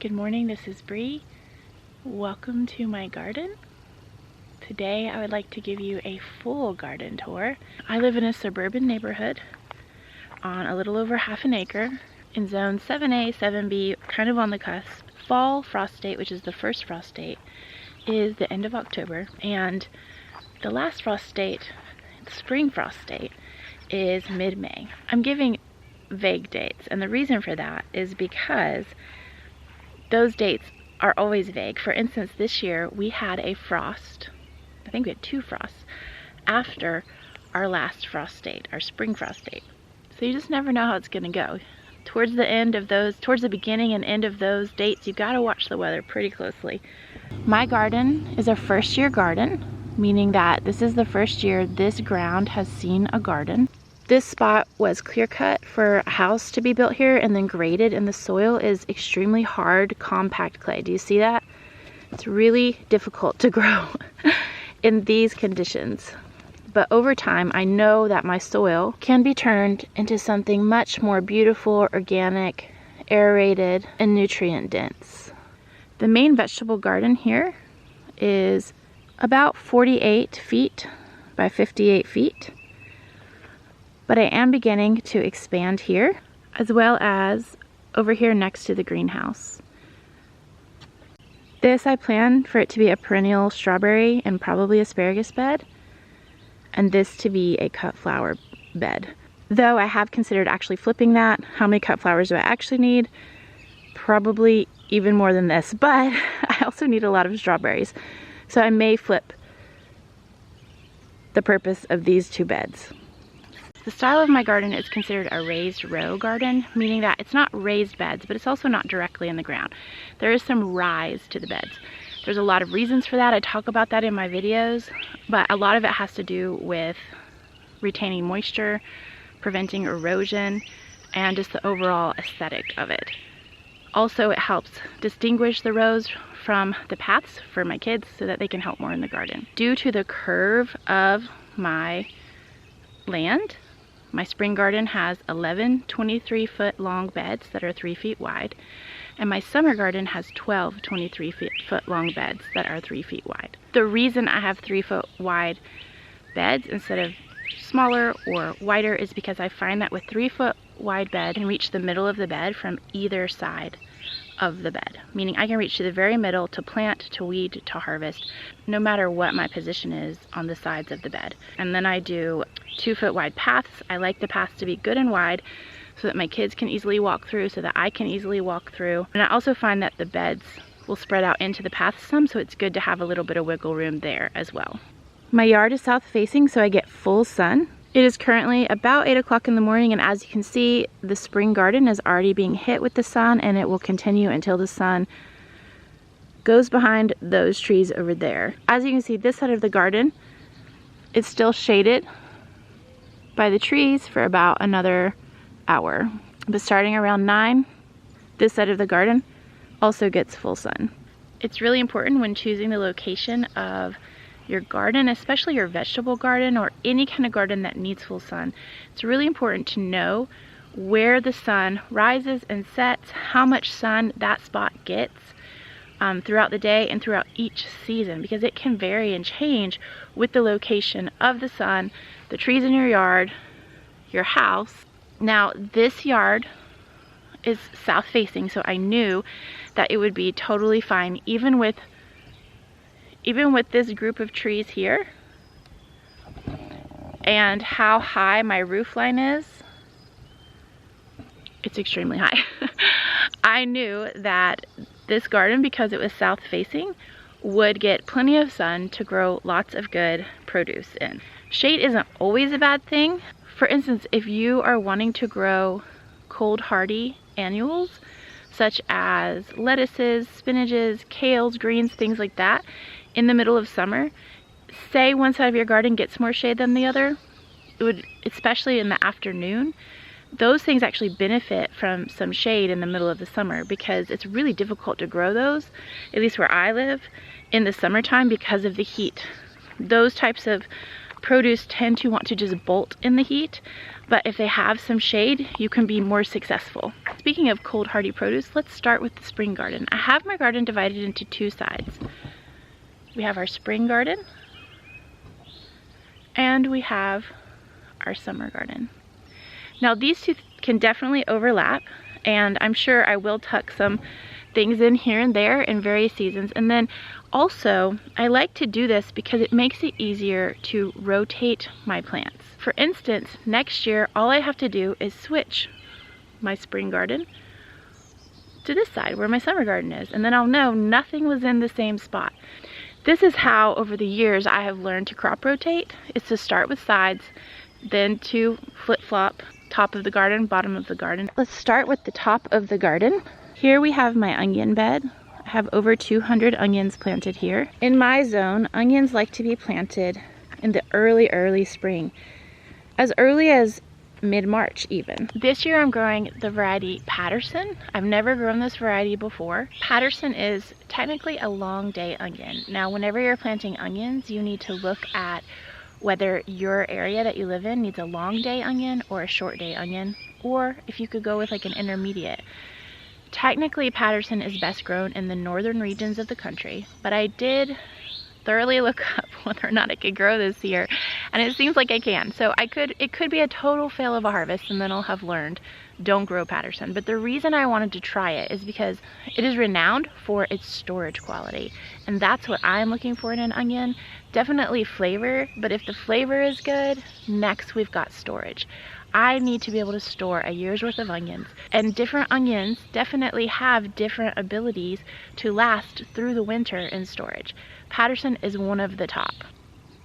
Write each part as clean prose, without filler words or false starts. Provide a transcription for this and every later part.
Good morning, this is Bree. Welcome to my garden. Today I would like to give you a full garden tour. I live in a suburban neighborhood on a little over half an acre in zone 7A, 7B, kind of on the cusp. Fall frost date, which is the first frost date, is the end of October, and the last frost date, spring frost date, is mid-May. I'm giving vague dates, and the reason for that is because those dates are always vague. For instance, this year we had a frost, I think we had 2 frosts, after our last frost date, our spring frost date. So you just never know how it's gonna go. Towards the beginning and end of those dates, you gotta watch the weather pretty closely. My garden is a first year garden, meaning that this is the first year this ground has seen a garden. This spot was clear cut for a house to be built here and then graded, and the soil is extremely hard, compact clay. Do you see that? It's really difficult to grow in these conditions. But over time, I know that my soil can be turned into something much more beautiful, organic, aerated, and nutrient dense. The main vegetable garden here is about 48 feet by 58 feet. But I am beginning to expand here, as well as over here next to the greenhouse. This I plan for it to be a perennial strawberry and probably asparagus bed, and this to be a cut flower bed. Though I have considered actually flipping that. How many cut flowers do I actually need? Probably even more than this, but I also need a lot of strawberries. So I may flip the purpose of these 2 beds. The style of my garden is considered a raised row garden, meaning that it's not raised beds, but it's also not directly in the ground. There is some rise to the beds. There's a lot of reasons for that. I talk about that in my videos, but a lot of it has to do with retaining moisture, preventing erosion, and just the overall aesthetic of it. Also, it helps distinguish the rows from the paths for my kids so that they can help more in the garden. Due to the curve of my land, my spring garden has 11 23-foot long beds that are 3 feet wide, and my summer garden has 12 23-foot long beds that are 3 feet wide. The reason I have 3-foot wide beds instead of smaller or wider is because I find that with 3-foot wide bed, I can reach the middle of the bed from either side of the bed, meaning I can reach to the very middle to plant, to weed, to harvest, no matter what my position is on the sides of the bed. And then I do 2-foot wide paths. I like the paths to be good and wide so that my kids can easily walk through, so that I can easily walk through. And I also find that the beds will spread out into the paths some, so it's good to have a little bit of wiggle room there as well. My yard is south facing, so I get full sun. It is currently about 8 o'clock in the morning, and as you can see, the spring garden is already being hit with the sun, and it will continue until the sun goes behind those trees over there. As you can see, this side of the garden is still shaded by the trees for about another hour. But starting around 9, this side of the garden also gets full sun. It's really important when choosing the location of your garden, especially your vegetable garden or any kind of garden that needs full sun. It's really important to know where the sun rises and sets, how much sun that spot gets throughout the day and throughout each season, because it can vary and change with the location of the sun, the trees in your yard, your house. Now, this yard is south facing, so I knew that it would be totally fine even with this group of trees here and how high my roof line is. It's extremely high. I knew that this garden, because it was south facing, would get plenty of sun to grow lots of good produce in. Shade isn't always a bad thing. For instance, if you are wanting to grow cold hardy annuals such as lettuces, spinaches, kales, greens, things like that, in the middle of summer, say one side of your garden gets more shade than the other, it would, especially in the afternoon, those things actually benefit from some shade in the middle of the summer, because it's really difficult to grow those, at least where I live, in the summertime because of the heat. Those types of produce tend to want to just bolt in the heat, but if they have some shade, you can be more successful. Speaking of cold hardy produce, let's start with the spring garden. I have my garden divided into two sides. We have our spring garden and we have our summer garden. Now these two can definitely overlap, and I'm sure I will tuck some things in here and there in various seasons. And then also, I like to do this because it makes it easier to rotate my plants. For instance, next year, all I have to do is switch my spring garden to this side where my summer garden is, and then I'll know nothing was in the same spot. This is how, over the years, I have learned to crop rotate. It's to start with sides, then to flip-flop, top of the garden, bottom of the garden. Let's start with the top of the garden. Here we have my onion bed. I have over 200 onions planted here. In my zone, onions like to be planted in the early spring, as early as mid-March even. This year I'm growing the variety Patterson. I've never grown this variety before. Patterson is technically a long day onion. Now, whenever you're planting onions, you need to look at whether your area that you live in needs a long day onion or a short day onion, or if you could go with like an intermediate. Technically, Patterson is best grown in the northern regions of the country, but I did thoroughly look up whether or not I could grow this year, and it seems like I can. So it could be a total fail of a harvest, and then I'll have learned, don't grow Patterson. But the reason I wanted to try it is because it is renowned for its storage quality, and that's what I'm looking for in an onion. Definitely flavor, but if the flavor is good, next we've got storage. I need to be able to store a year's worth of onions, and different onions definitely have different abilities to last through the winter in storage. Patterson is one of the top.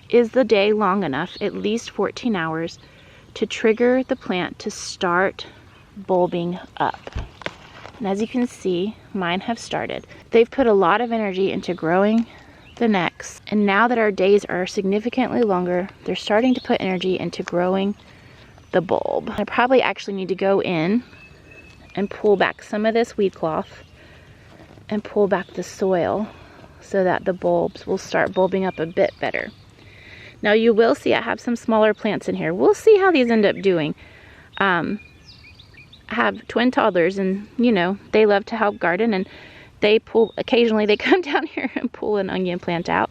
Is the day long enough, at least 14 hours, to trigger the plant to start bulbing up? And as you can see, mine have started. They've put a lot of energy into growing the necks, and now that our days are significantly longer, they're starting to put energy into growing the bulb. I probably actually need to go in and pull back some of this weed cloth and pull back the soil so that the bulbs will start bulbing up a bit better. Now you will see I have some smaller plants in here. We'll see how these end up doing. I have twin toddlers, and you know, they love to help garden, and occasionally they come down here and pull an onion plant out.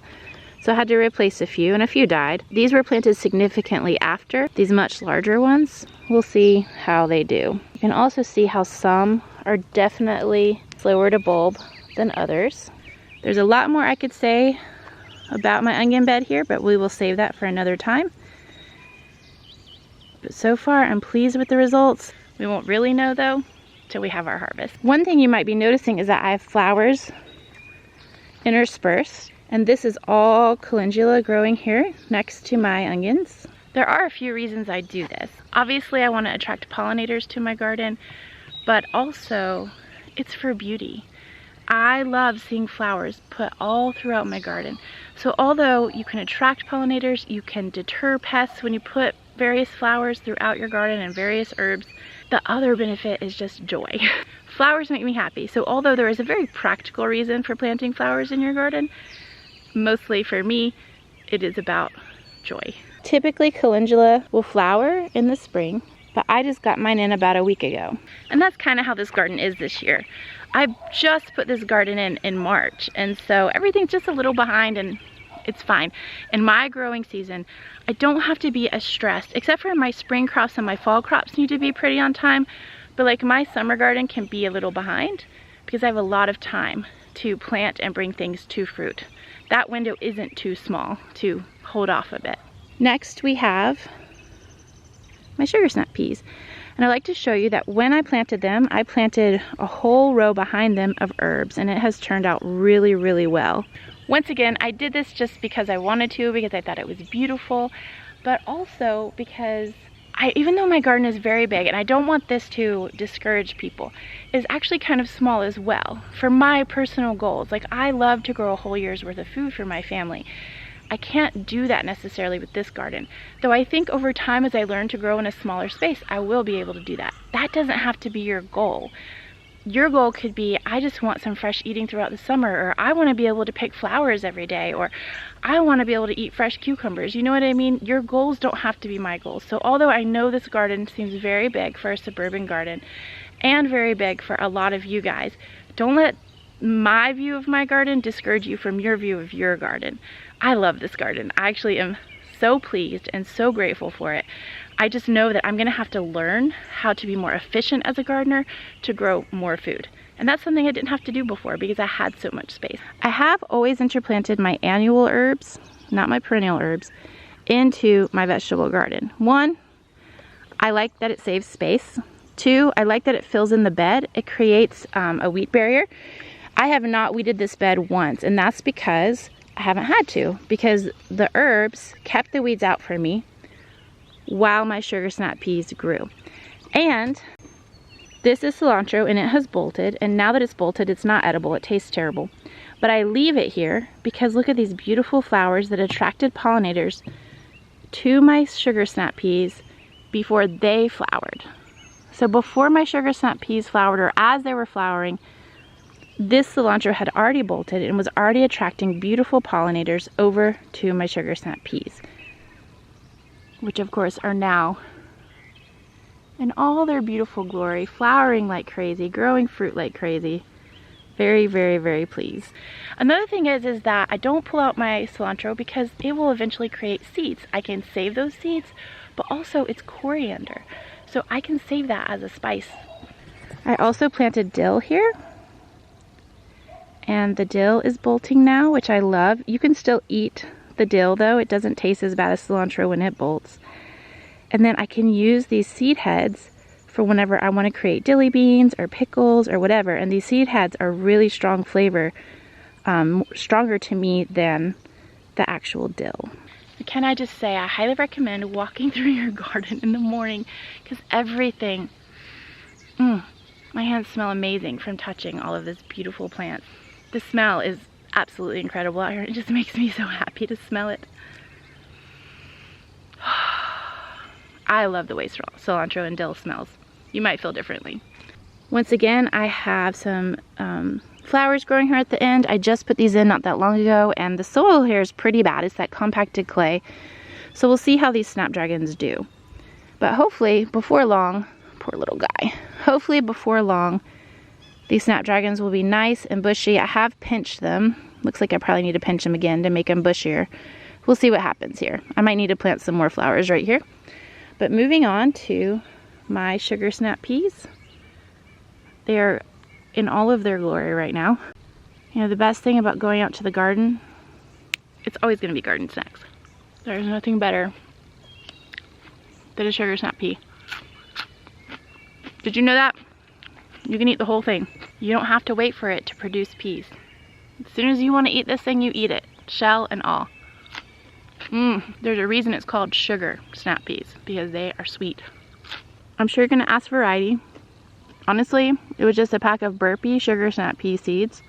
So I had to replace a few, and a few died. These were planted significantly after these much larger ones. We'll see how they do. You can also see how some are definitely slower to bulb than others. There's a lot more I could say about my onion bed here, but we will save that for another time. But so far, I'm pleased with the results. We won't really know though till we have our harvest. One thing you might be noticing is that I have flowers interspersed. And this is all calendula growing here next to my onions. There are a few reasons I do this. Obviously, I want to attract pollinators to my garden, but also it's for beauty. I love seeing flowers put all throughout my garden. So although you can attract pollinators, you can deter pests when you put various flowers throughout your garden and various herbs, the other benefit is just joy. Flowers make me happy. So although there is a very practical reason for planting flowers in your garden, mostly for me, it is about joy. Typically, calendula will flower in the spring, but I just got mine in about a week ago. And that's kind of how this garden is this year. I just put this garden in March, and so everything's just a little behind, and it's fine. In my growing season, I don't have to be as stressed, except for my spring crops and my fall crops need to be pretty on time, but like my summer garden can be a little behind because I have a lot of time to plant and bring things to fruit. That window isn't too small to hold off a bit. Next we have my sugar snap peas. And I like to show you that when I planted them, I planted a whole row behind them of herbs, and it has turned out really, really well. Once again, I did this just because I wanted to, because I thought it was beautiful, but also because even though my garden is very big, and I don't want this to discourage people, it's actually kind of small as well for my personal goals. Like, I love to grow a whole year's worth of food for my family. I can't do that necessarily with this garden, though I think over time as I learn to grow in a smaller space, I will be able to do that. That doesn't have to be your goal. your goal could be, I just want some fresh eating throughout the summer, or I want to be able to pick flowers every day, or I want to be able to eat fresh cucumbers. You know what I mean? Your goals don't have to be my goals. So although I know this garden seems very big for a suburban garden and very big for a lot of you guys, don't let my view of my garden discourage you from your view of your garden. I love this garden. I actually am so pleased and so grateful for it. I just know that I'm gonna have to learn how to be more efficient as a gardener to grow more food. And that's something I didn't have to do before because I had so much space. I have always interplanted my annual herbs, not my perennial herbs, into my vegetable garden. One, I like that it saves space. Two, I like that it fills in the bed. It creates a wheat barrier. I have not weeded this bed once, and that's because I haven't had to, because the herbs kept the weeds out for me while my sugar snap peas grew. And this is cilantro, and it has bolted, and now that it's bolted, it's not edible. It tastes terrible. But I leave it here because look at these beautiful flowers that attracted pollinators to my sugar snap peas before they flowered. So before my sugar snap peas flowered, or as they were flowering, this cilantro had already bolted and was already attracting beautiful pollinators over to my sugar snap peas, which of course are now in all their beautiful glory, flowering like crazy, growing fruit like crazy. Very, very, very pleased. Another thing is that I don't pull out my cilantro because it will eventually create seeds. I can save those seeds, but also it's coriander, so I can save that as a spice. I also planted dill here, and the dill is bolting now, which I love. You can still eat the dill though. It doesn't taste as bad as cilantro when it bolts. And then I can use these seed heads for whenever I want to create dilly beans or pickles or whatever. And these seed heads are really strong flavor, stronger to me than the actual dill. Can I just say, I highly recommend walking through your garden in the morning because everything, my hands smell amazing from touching all of this beautiful plants. The smell is absolutely incredible out here. It just makes me so happy to smell it. I love the way cilantro and dill smells. You might feel differently. Once again, I have some flowers growing here at the end. I just put these in not that long ago, and the soil here is pretty bad. It's that compacted clay. So we'll see how these snapdragons do. But hopefully before long, poor little guy, hopefully before long, these snapdragons will be nice and bushy. I have pinched them. Looks like I probably need to pinch them again to make them bushier. We'll see what happens here. I might need to plant some more flowers right here. But moving on to my sugar snap peas. They are in all of their glory right now. You know, the best thing about going out to the garden, it's always going to be garden snacks. There's nothing better than a sugar snap pea. Did you know that? You can eat the whole thing. You don't have to wait for it to produce peas. As soon as you want to eat this thing, you eat it, shell and all. There's a reason it's called sugar snap peas, because they are sweet. I'm sure you're gonna ask variety. Honestly, it was just a pack of burpee sugar snap pea seeds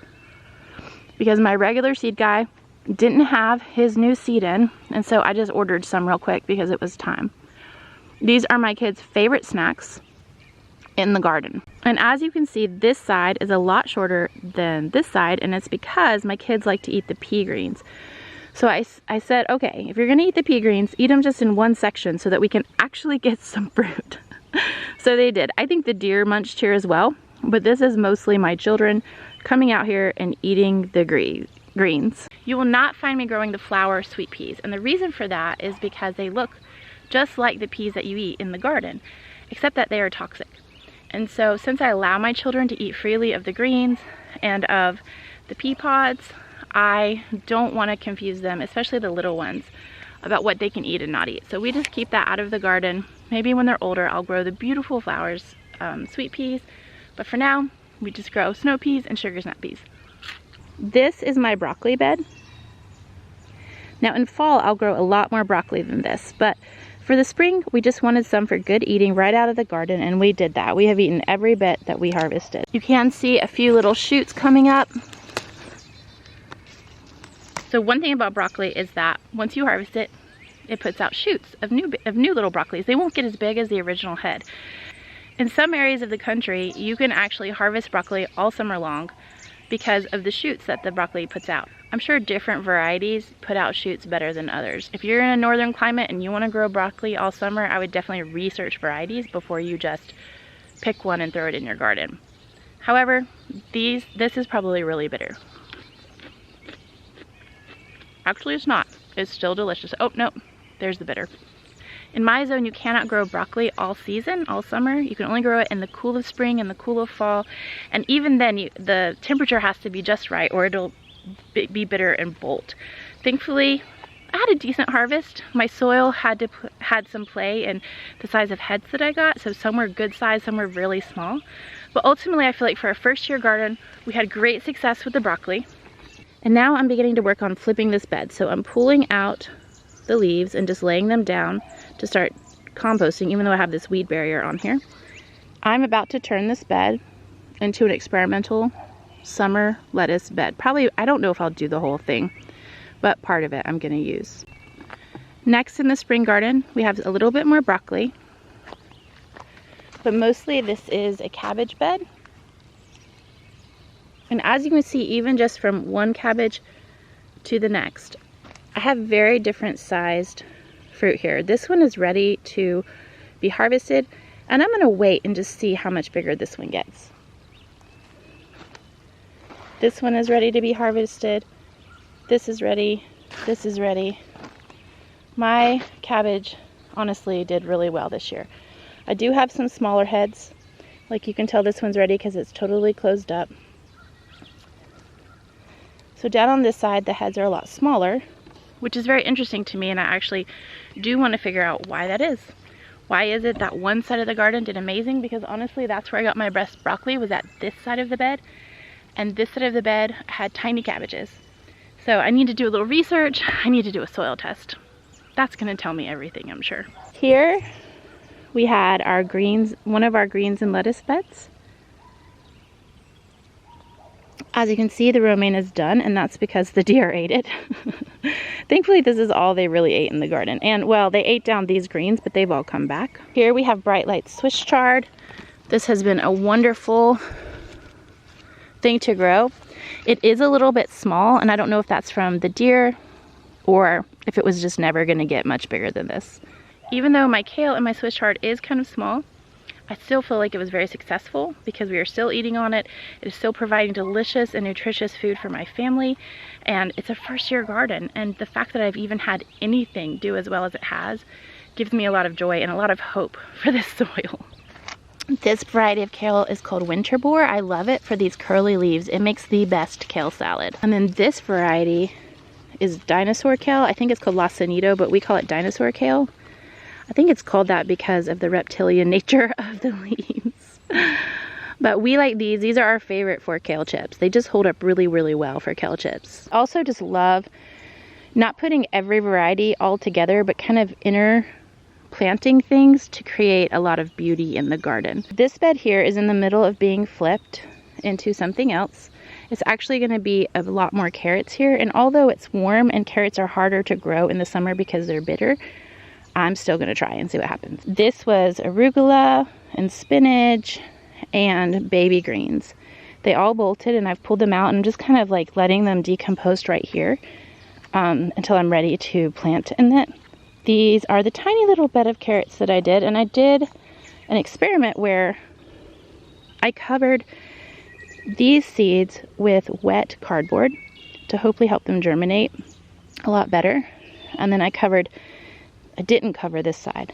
because my regular seed guy didn't have his new seed in, and so I just ordered some real quick because it was time. These are my kids' favorite snacks in the garden. And as you can see, this side is a lot shorter than this side, and it's because my kids like to eat the pea greens. So I said, okay, if you're gonna eat the pea greens, eat them just in one section so that we can actually get some fruit. So they did. I think the deer munched here as well, but this is mostly my children coming out here and eating the greens. You will not find me growing the flower sweet peas, and the reason for that is because they look just like the peas that you eat in the garden, except that they are toxic. And so since I allow my children to eat freely of the greens and of the pea pods, I don't want to confuse them, especially the little ones, about what they can eat and not eat. So we just keep that out of the garden. Maybe when they're older, I'll grow the beautiful flowers, sweet peas. But for now, we just grow snow peas and sugar snap peas. This is my broccoli bed. Now in fall, I'll grow a lot more broccoli than this, but for the spring, we just wanted some for good eating right out of the garden, and we did that. We have eaten every bit that we harvested. You can see a few little shoots coming up. So one thing about broccoli is that once you harvest it, it puts out shoots of new little broccolis. They won't get as big as the original head. In some areas of the country, you can actually harvest broccoli all summer long because of the shoots that the broccoli puts out. I'm sure different varieties put out shoots better than others. If you're in a northern climate and you want to grow broccoli all summer, I would definitely research varieties before you just pick one and throw it in your garden. However, this is probably really bitter. Actually, it's not. It's still delicious. Oh, no, there's the bitter. In my zone, you cannot grow broccoli all season, all summer. You can only grow it in the cool of spring and the cool of fall. And even then, the temperature has to be just right or it'll be bitter and bolt. Thankfully, I had a decent harvest. My soil had some play in the size of heads that I got. So some were good size, some were really small. But ultimately, I feel like for a first year garden, we had great success with the broccoli. And now I'm beginning to work on flipping this bed. So I'm pulling out the leaves and just laying them down to start composting, even though I have this weed barrier on here. I'm about to turn this bed into an experimental summer lettuce bed. Probably, I don't know if I'll do the whole thing, but part of it I'm gonna use. Next in the spring garden, we have a little bit more broccoli, but mostly this is a cabbage bed. And as you can see, even just from one cabbage to the next, I have very different sized fruit here. This one is ready to be harvested, and I'm gonna wait and just see how much bigger this one gets. This one is ready to be harvested. This is ready. This is ready. My cabbage honestly did really well this year. I do have some smaller heads. Like you can tell this one's ready because it's totally closed up. So down on this side, the heads are a lot smaller, which is very interesting to me, and I actually do want to figure out why that is. Why is it that one side of the garden did amazing? Because honestly, that's where I got my best broccoli, was at this side of the bed. And this side of the bed had tiny cabbages. So I need to do a little research. I need to do a soil test. That's gonna tell me everything, I'm sure. Here we had our greens, one of our greens and lettuce beds. As you can see, the romaine is done, and that's because the deer ate it. Thankfully, this is all they really ate in the garden. And well, they ate down these greens, but they've all come back. Here we have Bright Light Swiss chard. This has been a wonderful thing to grow. It is a little bit small, and I don't know if that's from the deer or if it was just never going to get much bigger than this. Even though my kale and my Swiss chard is kind of small, I still feel like it was very successful because we are still eating on it. It is still providing delicious and nutritious food for my family, and it's a first year garden, and the fact that I've even had anything do as well as it has gives me a lot of joy and a lot of hope for this soil. This variety of kale is called winter boar. I love it for these curly leaves. It makes the best kale salad. And then this variety is dinosaur kale. I think it's called Lacinido, but we call it dinosaur kale. I think it's called that because of the reptilian nature of the leaves. But we like these. These are our favorite for kale chips. They just hold up really, really well for kale chips. Also just love not putting every variety all together, but kind of planting things to create a lot of beauty in the garden. This bed here is in the middle of being flipped into something else. It's actually going to be a lot more carrots here, and although it's warm and carrots are harder to grow in the summer because they're bitter, I'm still going to try and see what happens. This was arugula and spinach and baby greens. They all bolted, and I've pulled them out and I'm just kind of like letting them decompose right here until I'm ready to plant in it. These are the tiny little bed of carrots that I did, and I did an experiment where I covered these seeds with wet cardboard to hopefully help them germinate a lot better. And then I didn't cover this side.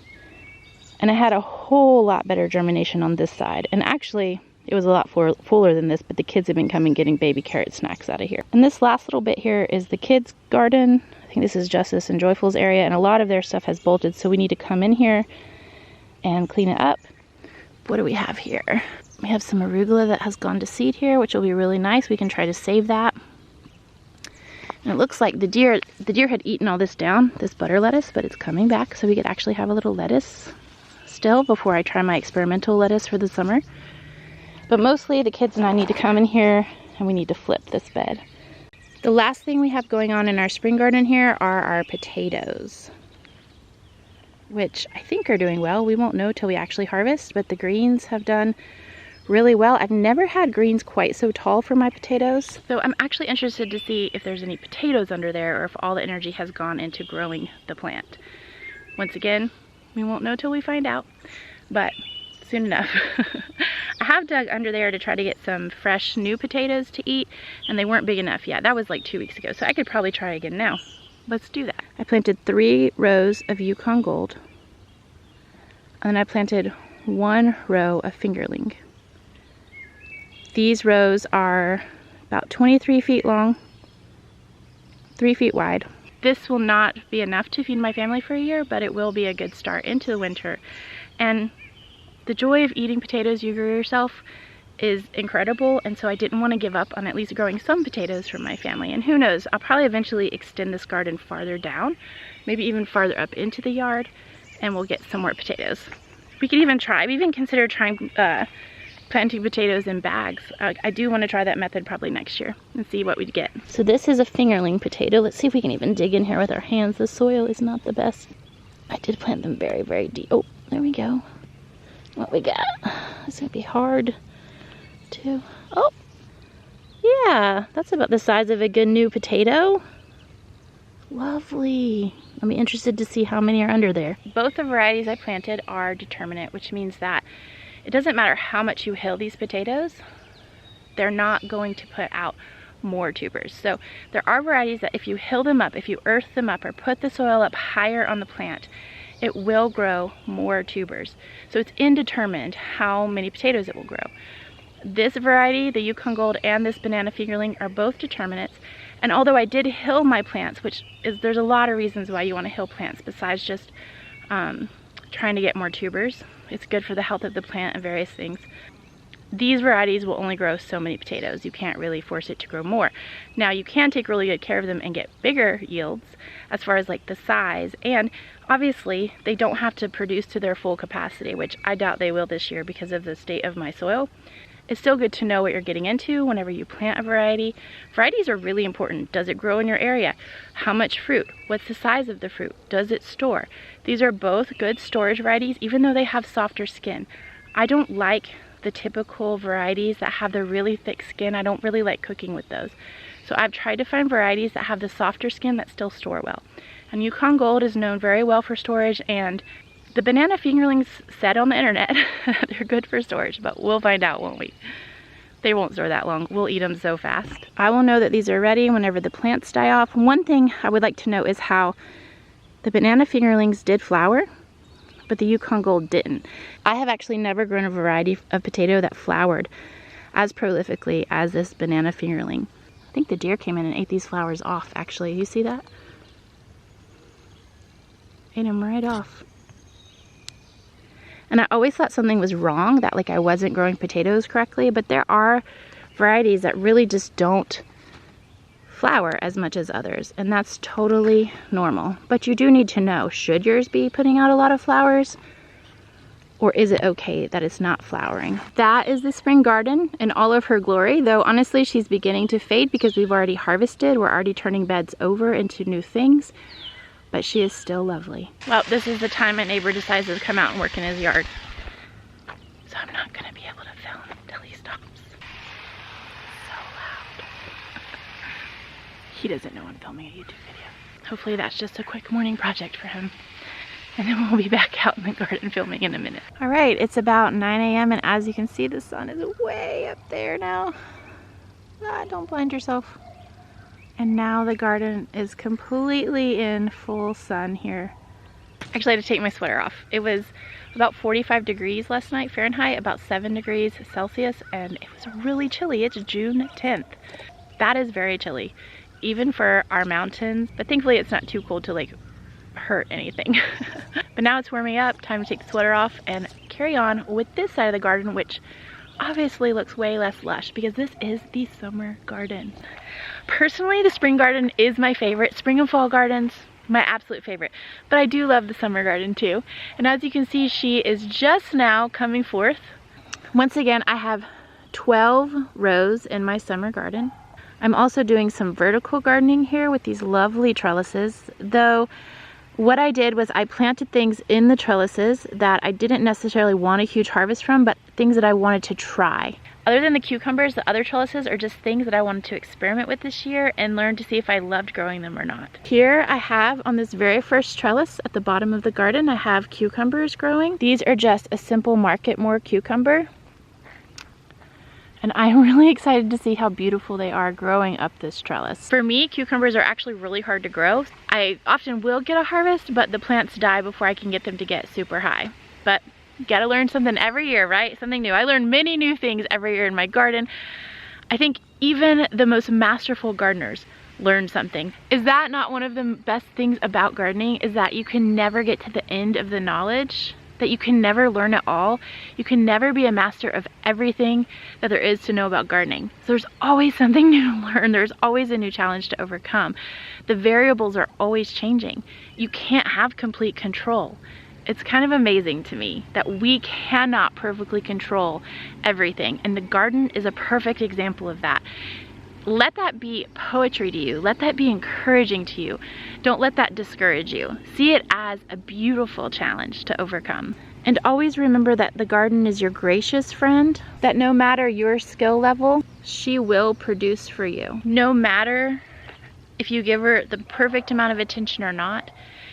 And I had a whole lot better germination on this side. And actually, it was a lot fuller than this, but the kids have been coming getting baby carrot snacks out of here. And this last little bit here is the kids' garden. I think this is Justice and Joyful's area, and a lot of their stuff has bolted, so we need to come in here and clean it up. What do we have here? We have some arugula that has gone to seed here, which will be really nice. We can try to save that. And it looks like the deer had eaten all this down, this butter lettuce, but it's coming back, so we could actually have a little lettuce still before I try my experimental lettuce for the summer. But mostly the kids and I need to come in here and we need to flip this bed. The last thing we have going on in our spring garden here are our potatoes. which I think are doing well. We won't know till we actually harvest, but the greens have done really well. I've never had greens quite so tall for my potatoes. So I'm actually interested to see if there's any potatoes under there or if all the energy has gone into growing the plant. Once again, we won't know till we find out, but soon enough. I have dug under there to try to get some fresh new potatoes to eat, and they weren't big enough yet. That was like 2 weeks ago, so I could probably try again now. Let's do that. I planted 3 rows of Yukon Gold, and then I planted 1 row of fingerling. These rows are about 23 feet long, 3 feet wide. This will not be enough to feed my family for a year, but it will be a good start into the winter. And the joy of eating potatoes you grew yourself is incredible, and so I didn't want to give up on at least growing some potatoes for my family. And who knows, I'll probably eventually extend this garden farther down, maybe even farther up into the yard, and we'll get some more potatoes. We could even try, we even considered trying planting potatoes in bags. I do want to try that method probably next year and see what we'd get. So this is a fingerling potato. Let's see if we can even dig in here with our hands. The soil is not the best. I did plant them very, very deep. Oh, there we go. What we got? It's gonna be hard to, oh, yeah, that's about the size of a good new potato. Lovely. I'll be interested to see how many are under there. Both the varieties I planted are determinate, which means that it doesn't matter how much you hill these potatoes, they're not going to put out more tubers. So there are varieties that if you hill them up, if you earth them up or put the soil up higher on the plant, it will grow more tubers. So it's indeterminate how many potatoes it will grow. This variety, the Yukon Gold, and this banana fingerling are both determinates. And although I did hill my plants, which is, there's a lot of reasons why you want to hill plants besides just trying to get more tubers. It's good for the health of the plant and various things. These varieties will only grow so many potatoes. You can't really force it to grow more. Now you can take really good care of them and get bigger yields as far as like the size, and obviously they don't have to produce to their full capacity, which I doubt they will this year because of the state of my soil. It's still good to know what you're getting into whenever you plant a variety. Varieties are really important. Does it grow in your area? How much fruit? What's the size of the fruit? Does it store? These are both good storage varieties, even though they have softer skin. I don't like the typical varieties that have the really thick skin. I don't really like cooking with those. So I've tried to find varieties that have the softer skin that still store well. And Yukon Gold is known very well for storage, and the banana fingerlings said on the internet they're good for storage, but we'll find out, won't we? They won't store that long. We'll eat them so fast. I will know that these are ready whenever the plants die off. One thing I would like to know is how the banana fingerlings did flower, but the Yukon Gold didn't. I have actually never grown a variety of potato that flowered as prolifically as this banana fingerling. I think the deer came in and ate these flowers off, actually. You see that? Ate them right off. And I always thought something was wrong, that like I wasn't growing potatoes correctly, but there are varieties that really just don't flower as much as others, and that's totally normal. But you do need to know, should yours be putting out a lot of flowers, or is it okay that it's not flowering? That is the spring garden in all of her glory, though honestly she's beginning to fade because we've already harvested. We're already turning beds over into new things. But she is still lovely. Well, this is the time my neighbor decides to come out and work in his yard. So I'm not gonna be able to film until he stops. So loud. He doesn't know I'm filming a YouTube video. Hopefully that's just a quick morning project for him. And then we'll be back out in the garden filming in a minute. All right, it's about 9 a.m. and as you can see, the sun is way up there now. Ah, don't blind yourself. And now the garden is completely in full sun here. Actually, I had to take my sweater off. It was about 45 degrees last night Fahrenheit, about 7 degrees Celsius, and it was really chilly. It's June 10th. That is very chilly, even for our mountains. But thankfully it's not too cold to like hurt anything. But now it's warming up, time to take the sweater off and carry on with this side of the garden, which obviously looks way less lush because this is the summer garden. Personally, the spring garden is my favorite. Spring and fall gardens, my absolute favorite. But I do love the summer garden too. And as you can see, she is just now coming forth. Once again, I have 12 rows in my summer garden. I'm also doing some vertical gardening here with these lovely trellises, though What I did was I planted things in the trellises that I didn't necessarily want a huge harvest from, but things that I wanted to try. Other than the cucumbers, the other trellises are just things that I wanted to experiment with this year and learn to see if I loved growing them or not. Here I have on this very first trellis at the bottom of the garden, I have cucumbers growing. These are just a simple Market More cucumber. And I'm really excited to see how beautiful they are growing up this trellis. For me, cucumbers are actually really hard to grow. I often will get a harvest, but the plants die before I can get them to get super high. But you gotta learn something every year, right? Something new. I learn many new things every year in my garden. I think even the most masterful gardeners learn something. Is that not one of the best things about gardening, is that you can never get to the end of the knowledge? That you can never learn it all. You can never be a master of everything that there is to know about gardening. So there's always something new to learn. There's always a new challenge to overcome. The variables are always changing. You can't have complete control. It's kind of amazing to me that we cannot perfectly control everything, and the garden is a perfect example of that. Let that be poetry to you. Let that be encouraging to you. Don't let that discourage you. See it as a beautiful challenge to overcome. And always remember that the garden is your gracious friend, that no matter your skill level, she will produce for you. No matter if you give her the perfect amount of attention or not,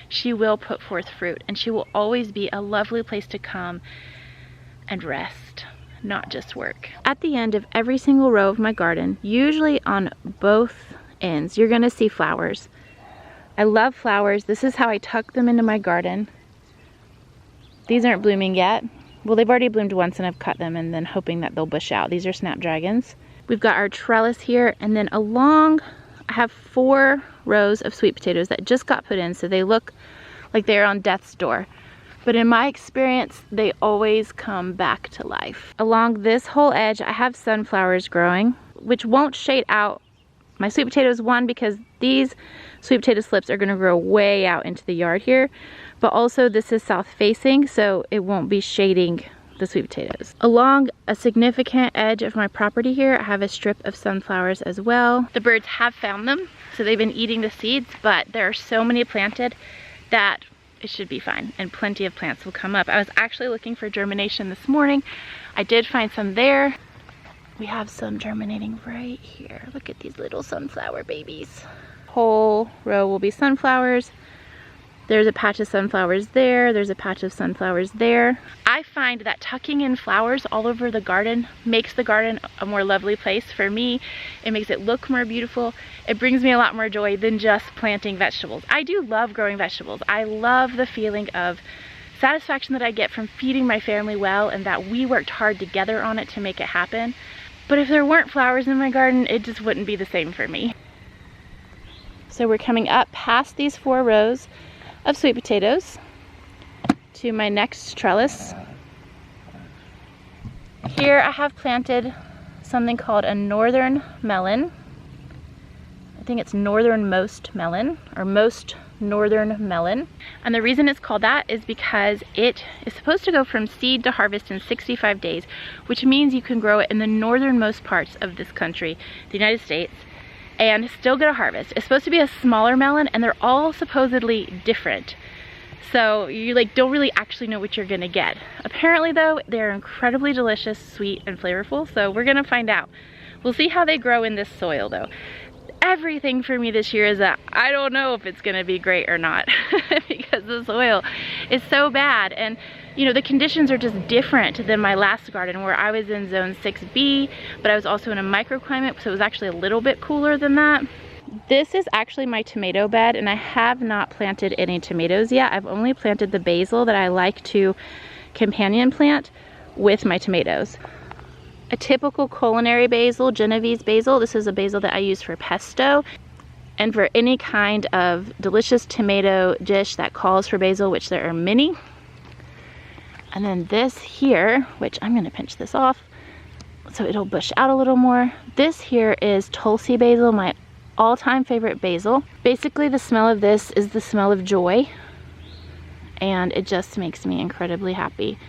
she will put forth fruit, and she will always be a lovely place to come and rest, not just work. At the end of every single row of my garden, usually on both ends, you're gonna see flowers. I love flowers. This is how I tuck them into my garden. These aren't blooming yet. Well, they've already bloomed once and I've cut them and then hoping that they'll bush out. These are snapdragons. We've got our trellis here, and then along, I have 4 rows of sweet potatoes that just got put in, so they look like they're on death's door. But in my experience, they always come back to life. Along this whole edge, I have sunflowers growing, which won't shade out my sweet potatoes, one, because these sweet potato slips are gonna grow way out into the yard here, but also this is south facing, so it won't be shading the sweet potatoes. Along a significant edge of my property here, I have a strip of sunflowers as well. The birds have found them, so they've been eating the seeds, but there are so many planted that it should be fine, and plenty of plants will come up. I was actually looking for germination this morning. I did find some there. We have some germinating right here. Look at these little sunflower babies. Whole row will be sunflowers. There's a patch of sunflowers there. There's a patch of sunflowers there. I find that tucking in flowers all over the garden makes the garden a more lovely place for me. It makes it look more beautiful. It brings me a lot more joy than just planting vegetables. I do love growing vegetables. I love the feeling of satisfaction that I get from feeding my family well, and that we worked hard together on it to make it happen. But if there weren't flowers in my garden, it just wouldn't be the same for me. So we're coming up past these 4 rows of sweet potatoes to my next trellis. Here I have planted something called a northern melon. I think it's northernmost melon, or most northern melon. And the reason it's called that is because it is supposed to go from seed to harvest in 65 days, which means you can grow it in the northernmost parts of this country, the United States, and still get a harvest. It's supposed to be a smaller melon, and they're all supposedly different. So you don't really actually know what you're gonna get. Apparently though, they're incredibly delicious, sweet, and flavorful, so we're gonna find out. We'll see how they grow in this soil though. Everything for me this year is that I don't know if it's gonna be great or not because the soil is so bad, and you know, the conditions are just different than my last garden where I was in zone 6B, but I was also in a microclimate, so it was actually a little bit cooler than that. This is actually my tomato bed, and I have not planted any tomatoes yet. I've only planted the basil that I like to companion plant with my tomatoes. A typical culinary basil, Genovese basil. This is a basil that I use for pesto and for any kind of delicious tomato dish that calls for basil, which there are many. And then this here, which I'm gonna pinch this off so it'll bush out a little more. This here is Tulsi basil, my all-time favorite basil. Basically, the smell of this is the smell of joy, and it just makes me incredibly happy.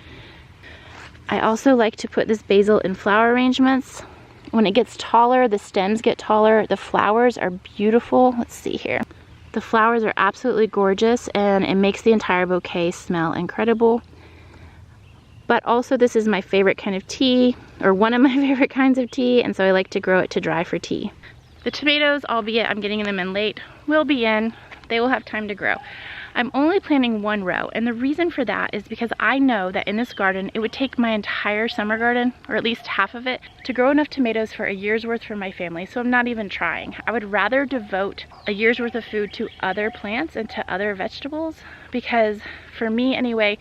I also like to put this basil in flower arrangements. When it gets taller, the stems get taller, the flowers are beautiful. Let's see here. The flowers are absolutely gorgeous and it makes the entire bouquet smell incredible. But also this is my favorite kind of tea, or one of my favorite kinds of tea, and so I like to grow it to dry for tea. The tomatoes, albeit I'm getting them in late, will be in. They will have time to grow. I'm only planting one row, and the reason for that is because I know that in this garden it would take my entire summer garden, or at least half of it, to grow enough tomatoes for a year's worth for my family, so I'm not even trying. I would rather devote a year's worth of food to other plants and to other vegetables, because for me anyway,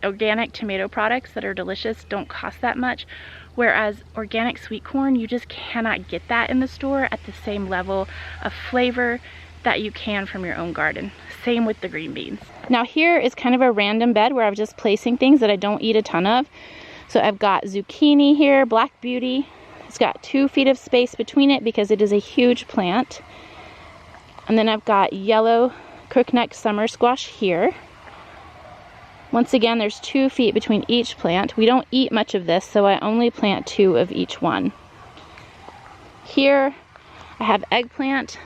organic tomato products that are delicious don't cost that much, whereas organic sweet corn, you just cannot get that in the store at the same level of flavor that you can from your own garden. Same with the green beans. Now here is kind of a random bed where I'm just placing things that I don't eat a ton of. So I've got zucchini here, black beauty. It's got 2 feet of space between it because it is a huge plant. And then I've got yellow crookneck summer squash here. Once again, there's 2 feet between each plant. We don't eat much of this, so I only plant 2 of each one. Here I have eggplant.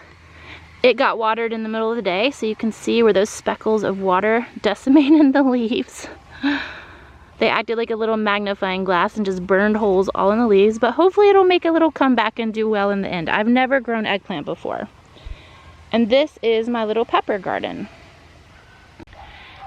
It got watered in the middle of the day, so you can see where those speckles of water decimated the leaves. They acted like a little magnifying glass and just burned holes all in the leaves, but hopefully it'll make a little comeback and do well in the end. I've never grown eggplant before. And this is my little pepper garden.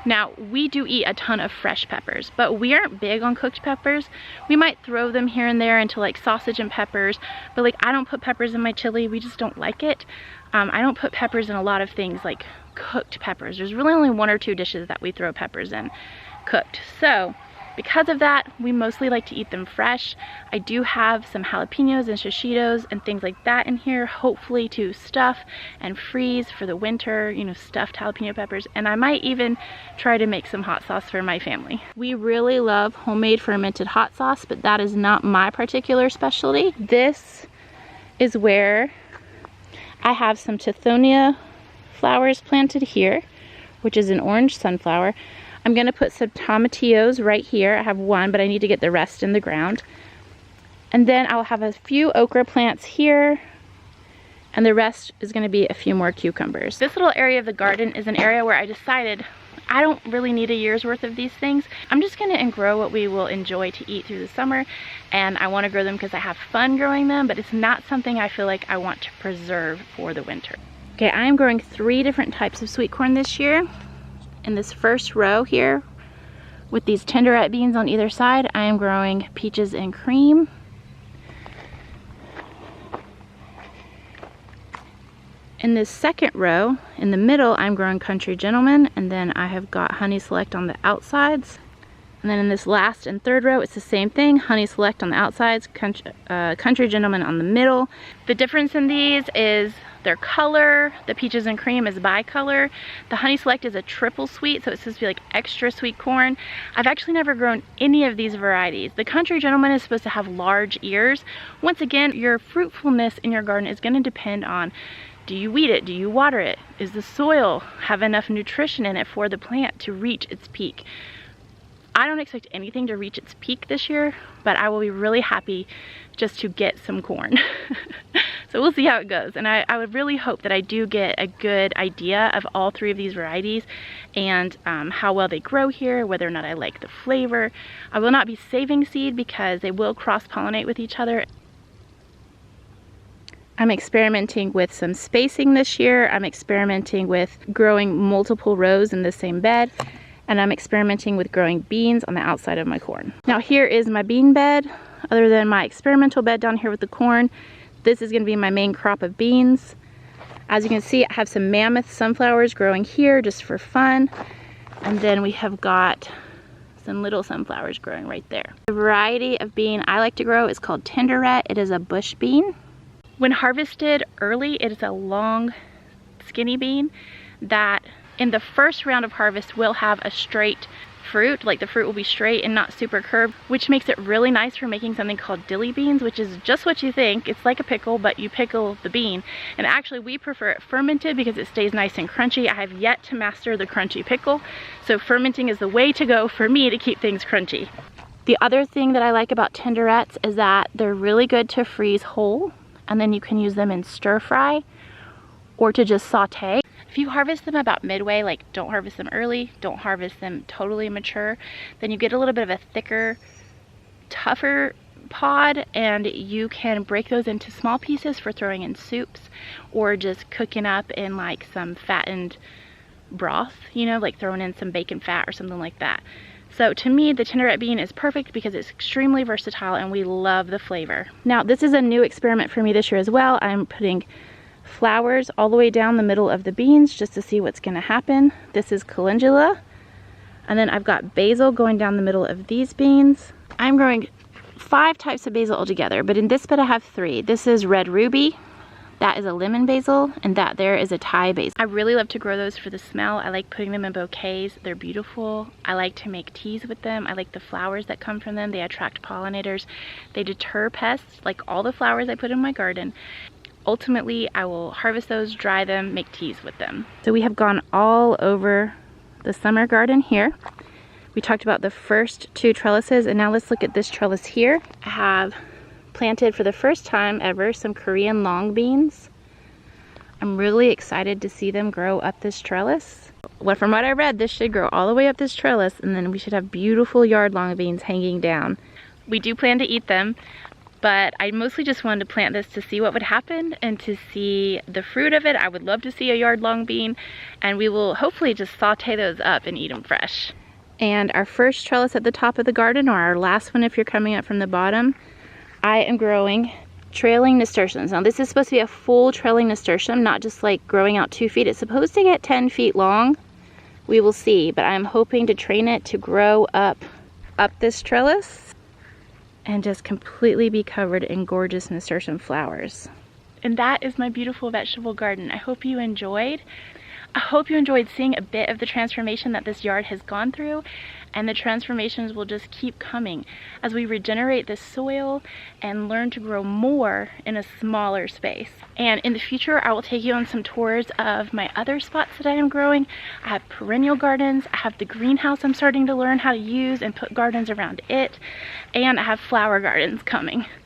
Now, we do eat a ton of fresh peppers, but we aren't big on cooked peppers. We might throw them here and there into like sausage and peppers, but like I don't put peppers in my chili, we just don't like it. I don't put peppers in a lot of things like cooked peppers. There's really only 1 or 2 dishes that we throw peppers in cooked. So because of that, we mostly like to eat them fresh. I do have some jalapenos and shishitos and things like that in here, hopefully to stuff and freeze for the winter, you know, stuffed jalapeno peppers. And I might even try to make some hot sauce for my family. We really love homemade fermented hot sauce, but that is not my particular specialty. This is where I have some Tithonia flowers planted here, which is an orange sunflower. I'm gonna put some tomatillos right here. I have 1, but I need to get the rest in the ground. And then I'll have a few okra plants here, and the rest is gonna be a few more cucumbers. This little area of the garden is an area where I decided I don't really need a year's worth of these things. I'm just gonna grow what we will enjoy to eat through the summer, and I wanna grow them because I have fun growing them, but it's not something I feel like I want to preserve for the winter. Okay, I am growing 3 different types of sweet corn this year. In this first row here, with these tenderette beans on either side, I am growing peaches and cream. In this second row, in the middle, I'm growing Country Gentleman, and then I have got Honey Select on the outsides. And then in this last and third row, it's the same thing, Honey Select on the outsides, Country Gentleman on the middle. The difference in these is their color. The peaches and cream is bicolor. The Honey Select is a triple sweet, so it's supposed to be like extra sweet corn. I've actually never grown any of these varieties. The Country Gentleman is supposed to have large ears. Once again, your fruitfulness in your garden is going to depend on, do you weed it? Do you water it? Is the soil have enough nutrition in it for the plant to reach its peak? I don't expect anything to reach its peak this year, but I will be really happy just to get some corn. So we'll see how it goes. And I would really hope that I do get a good idea of all 3 of these varieties and how well they grow here, whether or not I like the flavor. I will not be saving seed because they will cross-pollinate with each other. I'm experimenting with some spacing this year. I'm experimenting with growing multiple rows in the same bed. And I'm experimenting with growing beans on the outside of my corn. Now here is my bean bed. Other than my experimental bed down here with the corn, this is gonna be my main crop of beans. As you can see, I have some mammoth sunflowers growing here just for fun. And then we have got some little sunflowers growing right there. The variety of bean I like to grow is called tenderette. It is a bush bean. When harvested early, it is a long, skinny bean that in the first round of harvest will have a straight fruit, like the fruit will be straight and not super curved, which makes it really nice for making something called dilly beans, which is just what you think. It's like a pickle, but you pickle the bean. And actually we prefer it fermented because it stays nice and crunchy. I have yet to master the crunchy pickle, so fermenting is the way to go for me to keep things crunchy. The other thing that I like about tenderettes is that they're really good to freeze whole, and then you can use them in stir fry or to just saute. If you harvest them about midway, like don't harvest them early, don't harvest them totally mature, then you get a little bit of a thicker, tougher pod, and you can break those into small pieces for throwing in soups or just cooking up in like some fattened broth, you know, like throwing in some bacon fat or something like that. So to me, the Tinderette bean is perfect because it's extremely versatile and we love the flavor. Now, this is a new experiment for me this year as well. I'm putting flowers all the way down the middle of the beans just to see what's going to happen. This is calendula, and then I've got basil going down the middle of these beans. I'm growing 5 types of basil altogether, but in this bed I have 3. This is red ruby, that is a lemon basil, and that there is a Thai basil. I really love to grow those for the smell. I like putting them in bouquets. They're beautiful. I like to make teas with them. I like the flowers that come from them. They attract pollinators. They deter pests, like all the flowers I put in my garden. Ultimately, I will harvest those, dry them, make teas with them. So we have gone all over the summer garden here. We talked about the first 2 trellises, and now let's look at this trellis here. I have planted for the first time ever some Korean long beans. I'm really excited to see them grow up this trellis. Well, from what I read, this should grow all the way up this trellis, and then we should have beautiful yard long beans hanging down. We do plan to eat them, but I mostly just wanted to plant this to see what would happen and to see the fruit of it. I would love to see a yard long bean, and we will hopefully just saute those up and eat them fresh. And our first trellis at the top of the garden, or our last one if you're coming up from the bottom, I am growing trailing nasturtiums. Now this is supposed to be a full trailing nasturtium, not just like growing out 2 feet. It's supposed to get 10 feet long. We will see, but I'm hoping to train it to grow up this trellis and just completely be covered in gorgeous nasturtium flowers. And that is my beautiful vegetable garden. I hope you enjoyed. I hope you enjoyed seeing a bit of the transformation that this yard has gone through, and the transformations will just keep coming as we regenerate this soil and learn to grow more in a smaller space. And in the future, I will take you on some tours of my other spots that I am growing. I have perennial gardens, I have the greenhouse I'm starting to learn how to use and put gardens around it, and I have flower gardens coming.